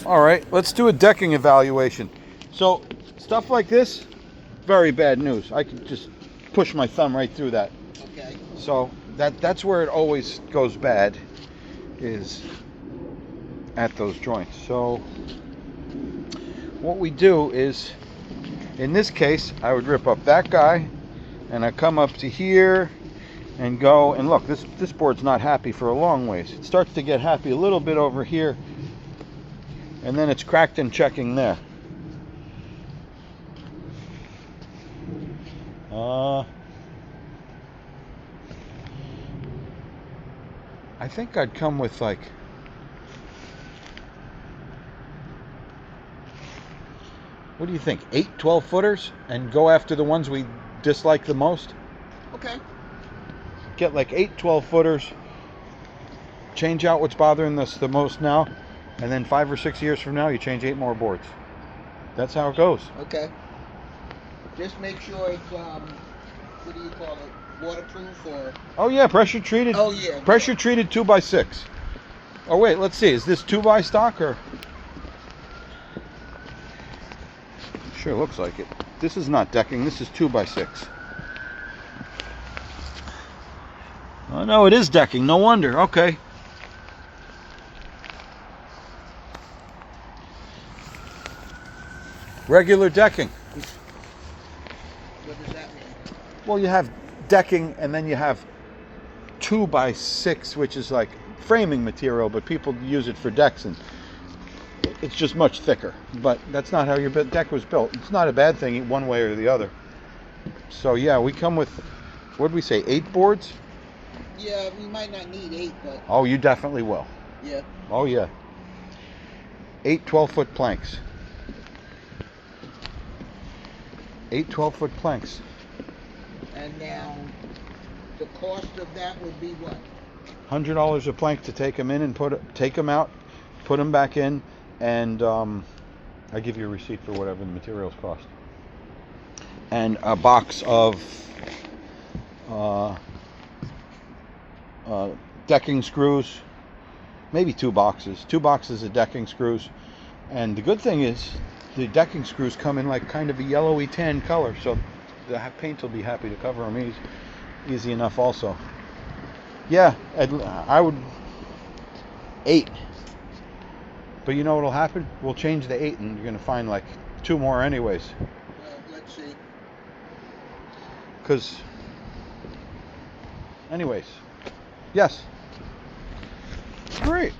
All right, let's do a decking evaluation. So stuff like this, very bad news. I could just push my thumb right through that. Okay. So that's where it always goes bad, is at those joints. So what we do is, in this case, I would rip up that guy, and I come up to here and go, and look, this board's not happy for a long ways. It starts to get happy a little bit over here, and then it's cracked and checking there. I think I'd come with like, what do you think, 8 12-footers, and go after the ones we dislike the most? Okay. Get like 8 12-footers, change out what's bothering us the most now, and then 5 or 6 years from now you change 8 more boards. That's how it goes. Okay. Just make sure it's what do you call it? Waterproof or? Oh yeah, pressure treated. Oh yeah. Pressure treated 2x6. Oh wait, let's see. Is this 2x stock or? Sure looks like it. This is not decking. This is 2x6. Oh no, it is decking. No wonder. Okay. Regular decking. What does that mean? Well, you have decking, and then you have 2x6, which is like framing material, but people use it for decks, and it's just much thicker. But that's not how your deck was built. It's not a bad thing one way or the other. So yeah, we come with, what did we say, 8 boards? Yeah, we might not need 8, but. Oh, you definitely will. Yeah. Oh yeah. 8 12-foot planks. 8 12-foot planks. And now, the cost of that would be what? $100 a plank to take them in and take them out, put them back in, and I give you a receipt for whatever the materials cost. And a box of decking screws, maybe 2 boxes. 2 boxes of decking screws. And the good thing is, the decking screws come in like kind of a yellowy tan color, so the paint will be happy to cover them easy enough also. Yeah, I would 8. But you know what'll happen? We'll change the 8 and you're going to find like 2 more anyways. Let's see. Because, anyways, yes. Great.